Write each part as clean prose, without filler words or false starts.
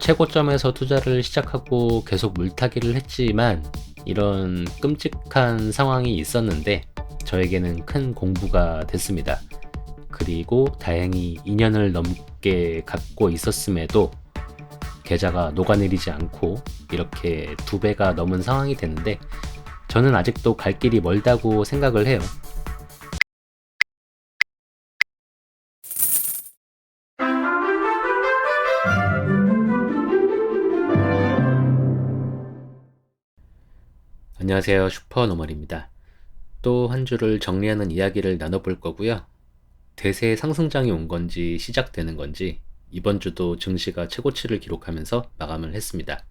최고점에서 투자를 시작하고 계속 물타기를 했지만 이런 끔찍한 상황이 있었는데 저에게는 큰 공부가 됐습니다. 그리고 다행히 2년을 넘게 갖고 있었음에도 계좌가 녹아내리지 않고 이렇게 2배가 넘은 상황이 됐는데 저는 아직도 갈 길이 멀다고 생각을 해요. 안녕하세요, 슈퍼노멀입니다. 또 한 주를 정리하는 이야기를 나눠볼 거고요. 대세 상승장이 온 건지 시작되는 건지 이번 주도 증시가 최고치를 기록하면서 마감을 했습니다.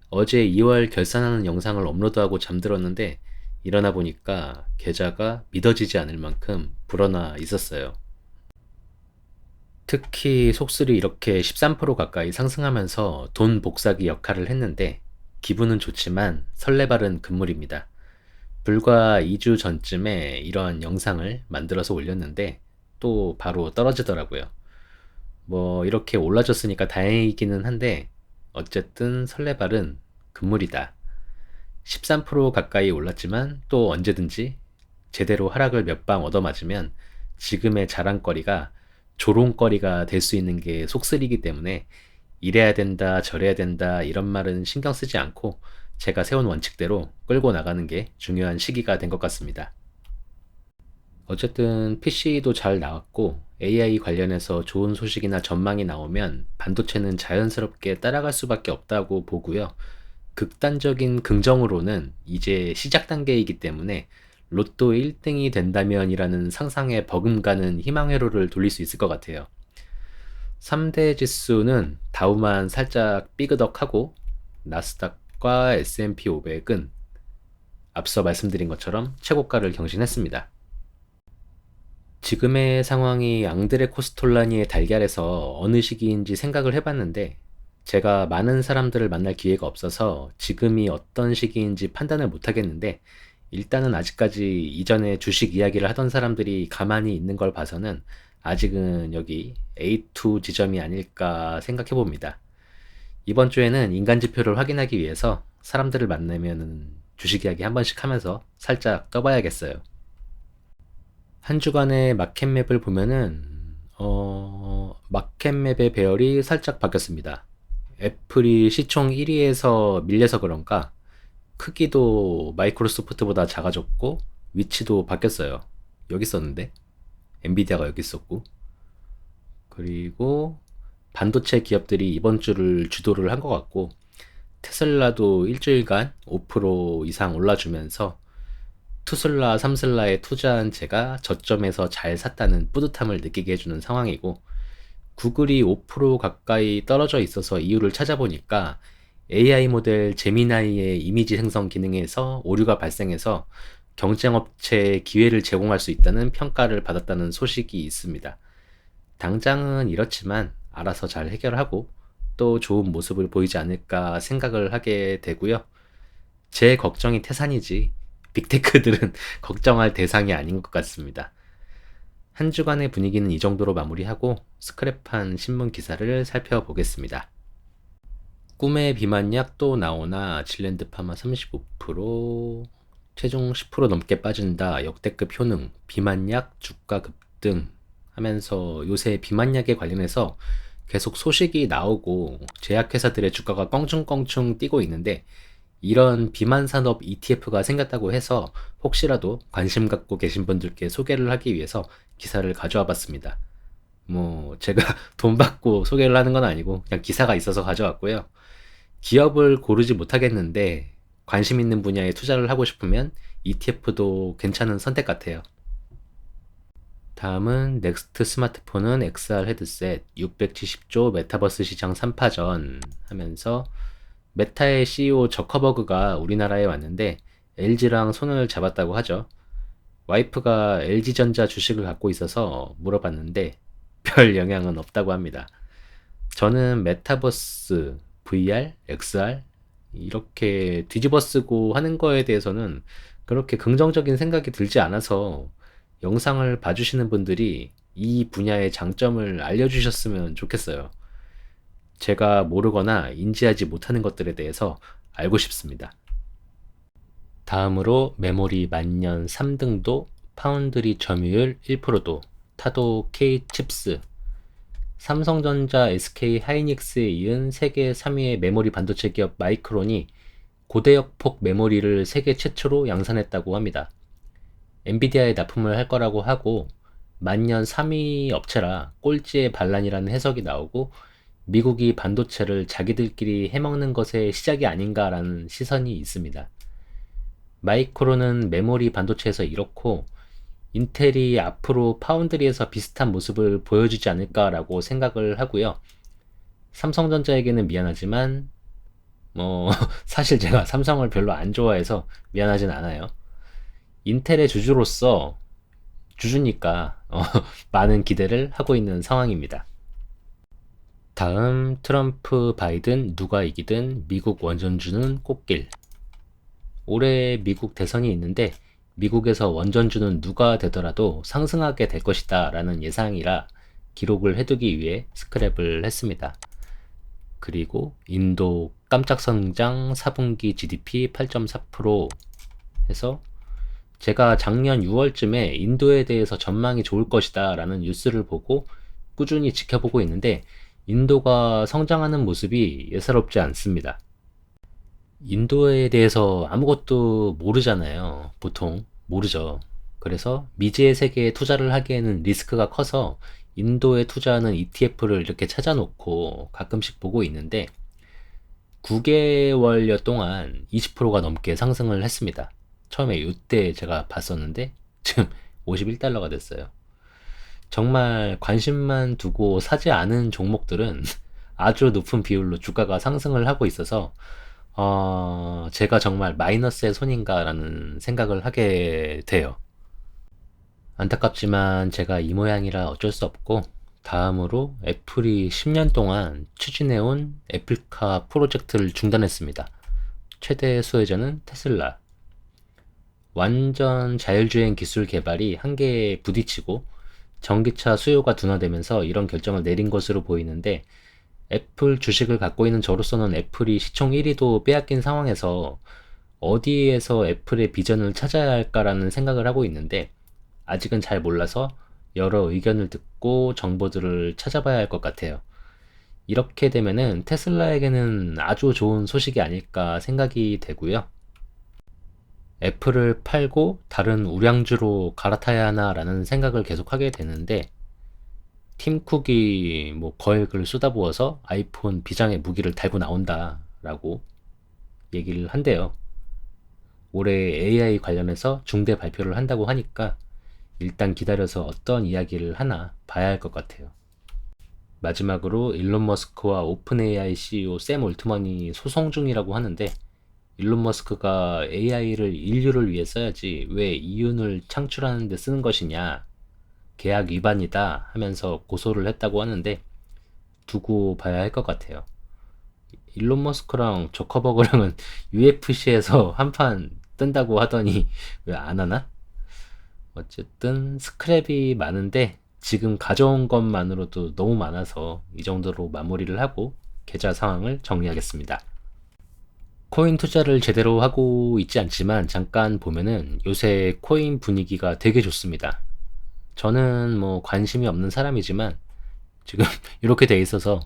어제 2월 결산하는 영상을 업로드하고 잠들었는데 일어나 보니까 계좌가 믿어지지 않을 만큼 불어나 있었어요. 특히 속술이 이렇게 13% 가까이 상승하면서 돈 복사기 역할을 했는데 기분은 좋지만 설레발은 금물입니다. 불과 2주 전쯤에 이러한 영상을 만들어서 올렸는데 또 바로 떨어지더라고요. 뭐 이렇게 올라졌으니까 다행이기는 한데 어쨌든 설레발은 금물이다. 13% 가까이 올랐지만 또 언제든지 제대로 하락을 몇 방 얻어맞으면 지금의 자랑거리가 조롱거리가 될 수 있는 게 속설이기 때문에 이래야 된다 저래야 된다 이런 말은 신경 쓰지 않고 제가 세운 원칙대로 끌고 나가는 게 중요한 시기가 된 것 같습니다. 어쨌든 PC도 잘 나왔고 AI 관련해서 좋은 소식이나 전망이 나오면 반도체는 자연스럽게 따라갈 수밖에 없다고 보고요. 극단적인 긍정으로는 이제 시작 단계이기 때문에 로또 1등이 된다면이라는 상상에 버금가는 희망회로를 돌릴 수 있을 것 같아요. 3대 지수는 다우만 살짝 삐그덕하고 나스닥과 S&P 500은 앞서 말씀드린 것처럼 최고가를 경신했습니다. 지금의 상황이 앙드레 코스톨라니의 달걀에서 어느 시기인지 생각을 해봤는데 제가 많은 사람들을 만날 기회가 없어서 지금이 어떤 시기인지 판단을 못하겠는데 일단은 아직까지 이전에 주식 이야기를 하던 사람들이 가만히 있는 걸 봐서는 아직은 여기 A2 지점이 아닐까 생각해 봅니다. 이번 주에는 인간 지표를 확인하기 위해서 사람들을 만나면 주식 이야기 한 번씩 하면서 살짝 떠봐야겠어요. 한 주간의 마켓맵을 보면은 마켓맵의 배열이 살짝 바뀌었습니다. 애플이 시총 1위에서 밀려서 그런가 크기도 마이크로소프트보다 작아졌고 위치도 바뀌었어요. 여기 있었는데 엔비디아가 여기 있었고 그리고 반도체 기업들이 이번 주를 주도를 한 것 같고 테슬라도 일주일간 5% 이상 올라주면서 투슬라, 삼슬라에 투자한 제가 저점에서 잘 샀다는 뿌듯함을 느끼게 해주는 상황이고 구글이 5% 가까이 떨어져 있어서 이유를 찾아보니까 AI 모델 제미나이의 이미지 생성 기능에서 오류가 발생해서 경쟁업체에 기회를 제공할 수 있다는 평가를 받았다는 소식이 있습니다. 당장은 이렇지만 알아서 잘 해결하고 또 좋은 모습을 보이지 않을까 생각을 하게 되고요. 제 걱정이 태산이지 빅테크들은 걱정할 대상이 아닌 것 같습니다. 한 주간의 분위기는 이 정도로 마무리하고 스크랩한 신문 기사를 살펴보겠습니다. 꿈의 비만약 또 나오나 질랜드 파마 35%, 체중 10% 넘게 빠진다, 역대급 효능, 비만약 주가 급등 하면서 요새 비만약에 관련해서 계속 소식이 나오고 제약회사들의 주가가 껑충껑충 뛰고 있는데 이런 비만 산업 ETF가 생겼다고 해서 혹시라도 관심 갖고 계신 분들께 소개를 하기 위해서 기사를 가져와 봤습니다. 뭐 제가 돈 받고 소개를 하는 건 아니고 그냥 기사가 있어서 가져왔고요. 기업을 고르지 못하겠는데 관심 있는 분야에 투자를 하고 싶으면 ETF도 괜찮은 선택 같아요. 다음은 넥스트 스마트폰은 XR 헤드셋 670조 메타버스 시장 3파전 하면서 메타의 CEO 저커버그가 우리나라에 왔는데 LG랑 손을 잡았다고 하죠. 와이프가 LG전자 주식을 갖고 있어서 물어봤는데 별 영향은 없다고 합니다. 저는 메타버스, VR, XR 이렇게 뒤집어 쓰고 하는 거에 대해서는 그렇게 긍정적인 생각이 들지 않아서 영상을 봐주시는 분들이 이 분야의 장점을 알려주셨으면 좋겠어요. 제가 모르거나 인지하지 못하는 것들에 대해서 알고 싶습니다. 다음으로 메모리 만년 3등도, 파운드리 점유율 1%도, 타도 K칩스, 삼성전자, SK 하이닉스에 이은 세계 3위의 메모리 반도체 기업 마이크론이 고대역폭 메모리를 세계 최초로 양산했다고 합니다. 엔비디아에 납품을 할 거라고 하고, 만년 3위 업체라 꼴찌의 반란이라는 해석이 나오고, 미국이 반도체를 자기들끼리 해먹는 것의 시작이 아닌가라는 시선이 있습니다. 마이크론은 메모리 반도체에서 이렇고, 인텔이 앞으로 파운드리에서 비슷한 모습을 보여주지 않을까라고 생각을 하고요. 삼성전자에게는 미안하지만 사실 제가 삼성을 별로 안 좋아해서 미안하진 않아요. 인텔의 주주니까 많은 기대를 하고 있는 상황입니다. 다음, 트럼프, 바이든 누가 이기든 미국 원전주는 꽃길. 올해 미국 대선이 있는데 미국에서 원전주는 누가 되더라도 상승하게 될 것이다 라는 예상이라 기록을 해두기 위해 스크랩을 했습니다. 그리고 인도 깜짝 성장 4분기 GDP 8.4% 해서 제가 작년 6월쯤에 인도에 대해서 전망이 좋을 것이다 라는 뉴스를 보고 꾸준히 지켜보고 있는데 인도가 성장하는 모습이 예사롭지 않습니다. 인도에 대해서 아무것도 모르잖아요. 보통 모르죠. 그래서 미지의 세계에 투자를 하기에는 리스크가 커서 인도에 투자하는 ETF를 이렇게 찾아놓고 가끔씩 보고 있는데 9개월여 동안 20%가 넘게 상승을 했습니다. 처음에 이때 제가 봤었는데 지금 51달러가 됐어요. 정말 관심만 두고 사지 않은 종목들은 아주 높은 비율로 주가가 상승을 하고 있어서 제가 정말 마이너스의 손인가라는 생각을 하게 돼요. 안타깝지만 제가 이 모양이라 어쩔 수 없고, 다음으로 애플이 10년 동안 추진해온 애플카 프로젝트를 중단했습니다. 최대 수혜자는 테슬라. 완전 자율주행 기술 개발이 한계에 부딪히고 전기차 수요가 둔화되면서 이런 결정을 내린 것으로 보이는데, 애플 주식을 갖고 있는 저로서는 애플이 시총 1위도 빼앗긴 상황에서 어디에서 애플의 비전을 찾아야 할까라는 생각을 하고 있는데 아직은 잘 몰라서 여러 의견을 듣고 정보들을 찾아봐야 할 것 같아요. 이렇게 되면은 테슬라에게는 아주 좋은 소식이 아닐까 생각이 되고요. 애플을 팔고 다른 우량주로 갈아타야 하나라는 생각을 계속하게 되는데 팀 쿡이 거액을 쏟아부어서 아이폰 비장의 무기를 달고 나온다라고 얘기를 한대요. 올해 AI 관련해서 중대 발표를 한다고 하니까 일단 기다려서 어떤 이야기를 하나 봐야 할 것 같아요. 마지막으로 일론 머스크와 오픈 AI CEO 샘 올트먼이 소송 중이라고 하는데 일론 머스크가 AI를 인류를 위해 써야지 왜 이윤을 창출하는 데 쓰는 것이냐, 계약 위반이다 하면서 고소를 했다고 하는데 두고 봐야 할 것 같아요. 일론 머스크랑 저커버그랑은 UFC에서 한판 뜬다고 하더니 왜 안 하나? 어쨌든 스크랩이 많은데 지금 가져온 것만으로도 너무 많아서 이 정도로 마무리를 하고 계좌 상황을 정리하겠습니다. 코인 투자를 제대로 하고 있지 않지만 잠깐 보면은 요새 코인 분위기가 되게 좋습니다. 저는 관심이 없는 사람이지만 지금 이렇게 돼 있어서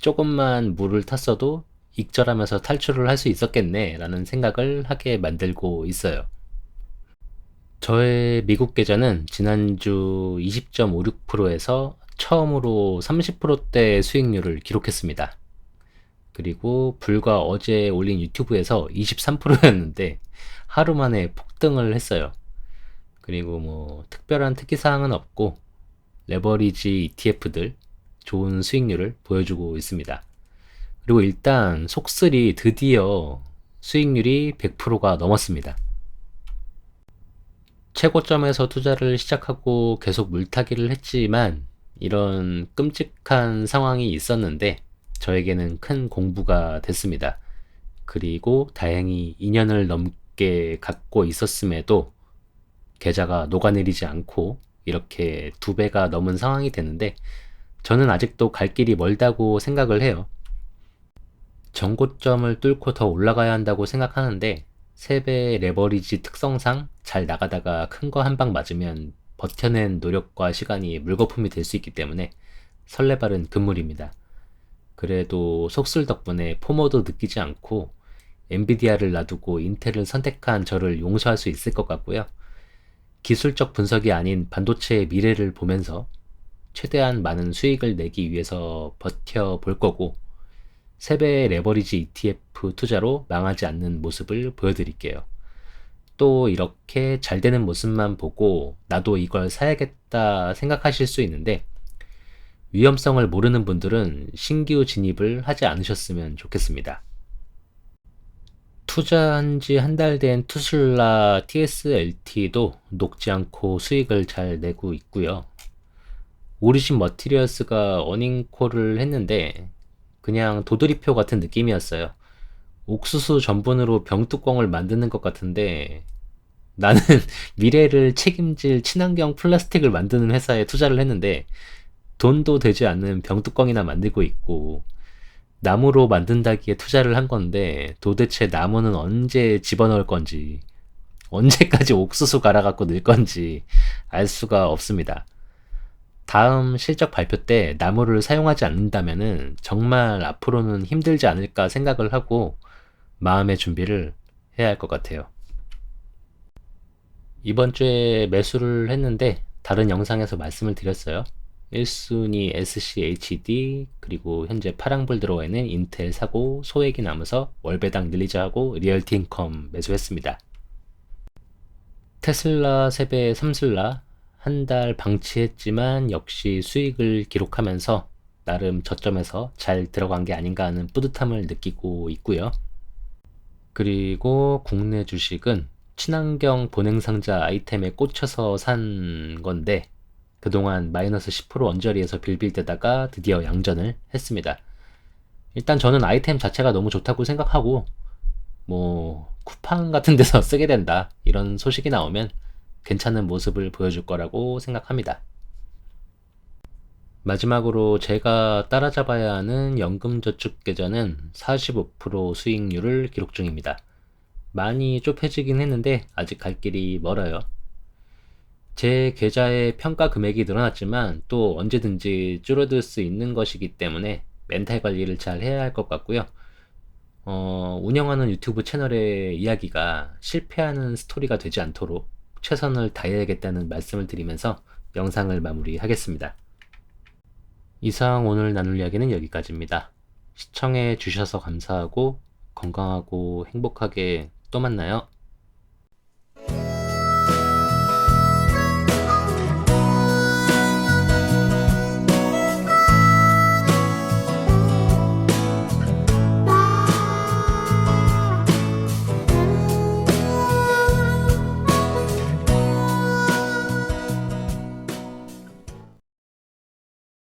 조금만 물을 탔어도 익절하면서 탈출을 할 수 있었겠네 라는 생각을 하게 만들고 있어요. 저의 미국 계좌는 지난주 20.56%에서 처음으로 30%대 수익률을 기록했습니다. 그리고 불과 어제 올린 유튜브에서 23%였는데 하루 만에 폭등을 했어요. 그리고 특별한 특이사항은 없고 레버리지 ETF들 좋은 수익률을 보여주고 있습니다. 그리고 일단 속슬이 드디어 수익률이 100%가 넘었습니다. 최고점에서 투자를 시작하고 계속 물타기를 했지만 이런 끔찍한 상황이 있었는데 저에게는 큰 공부가 됐습니다. 그리고 다행히 2년을 넘게 갖고 있었음에도 계좌가 녹아내리지 않고 이렇게 2배가 넘은 상황이 됐는데 저는 아직도 갈 길이 멀다고 생각을 해요. 전고점을 뚫고 더 올라가야 한다고 생각하는데 3배 레버리지 특성상 잘 나가다가 큰 거 한 방 맞으면 버텨낸 노력과 시간이 물거품이 될 수 있기 때문에 설레발은 금물입니다. 그래도 속술 덕분에 포모도 느끼지 않고 엔비디아를 놔두고 인텔을 선택한 저를 용서할 수 있을 것 같고요. 기술적 분석이 아닌 반도체의 미래를 보면서 최대한 많은 수익을 내기 위해서 버텨볼 거고 3배의 레버리지 ETF 투자로 망하지 않는 모습을 보여드릴게요. 또 이렇게 잘 되는 모습만 보고 나도 이걸 사야겠다 생각하실 수 있는데 위험성을 모르는 분들은 신규 진입을 하지 않으셨으면 좋겠습니다. 투자한 지 한 달 된 투슬라 TSLT도 녹지 않고 수익을 잘 내고 있고요. 오리신 머티리얼스가 어닝콜을 했는데 그냥 도드리표 같은 느낌이었어요. 옥수수 전분으로 병뚜껑을 만드는 것 같은데 나는 미래를 책임질 친환경 플라스틱을 만드는 회사에 투자를 했는데 돈도 되지 않는 병뚜껑이나 만들고 있고 나무로 만든다기에 투자를 한 건데 도대체 나무는 언제 집어넣을 건지 언제까지 옥수수 갈아갖고 넣을 건지 알 수가 없습니다. 다음 실적 발표 때 나무를 사용하지 않는다면은 정말 앞으로는 힘들지 않을까 생각을 하고 마음의 준비를 해야 할 것 같아요. 이번 주에 매수를 했는데 다른 영상에서 말씀을 드렸어요. 1순위 SCHD 그리고 현재 파랑불 들어와 있는 인텔 사고 소액이 남아서 월배당 릴리즈하고 리얼티 인컴 매수했습니다. 테슬라 세배 3슬라 한 달 방치했지만 역시 수익을 기록하면서 나름 저점에서 잘 들어간 게 아닌가 하는 뿌듯함을 느끼고 있고요. 그리고 국내 주식은 친환경 보냉상자 아이템에 꽂혀서 산 건데 그동안 마이너스 10% 언저리에서 빌빌대다가 드디어 양전을 했습니다. 일단 저는 아이템 자체가 너무 좋다고 생각하고 뭐 쿠팡 같은 데서 쓰게 된다 이런 소식이 나오면 괜찮은 모습을 보여줄 거라고 생각합니다. 마지막으로 제가 따라잡아야 하는 연금저축계좌는 45% 수익률을 기록 중입니다. 많이 좁혀지긴 했는데 아직 갈 길이 멀어요. 제 계좌의 평가 금액이 늘어났지만 또 언제든지 줄어들 수 있는 것이기 때문에 멘탈 관리를 잘 해야 할 것 같고요. 운영하는 유튜브 채널의 이야기가 실패하는 스토리가 되지 않도록 최선을 다해야겠다는 말씀을 드리면서 영상을 마무리하겠습니다. 이상 오늘 나눌 이야기는 여기까지입니다. 시청해 주셔서 감사하고 건강하고 행복하게 또 만나요.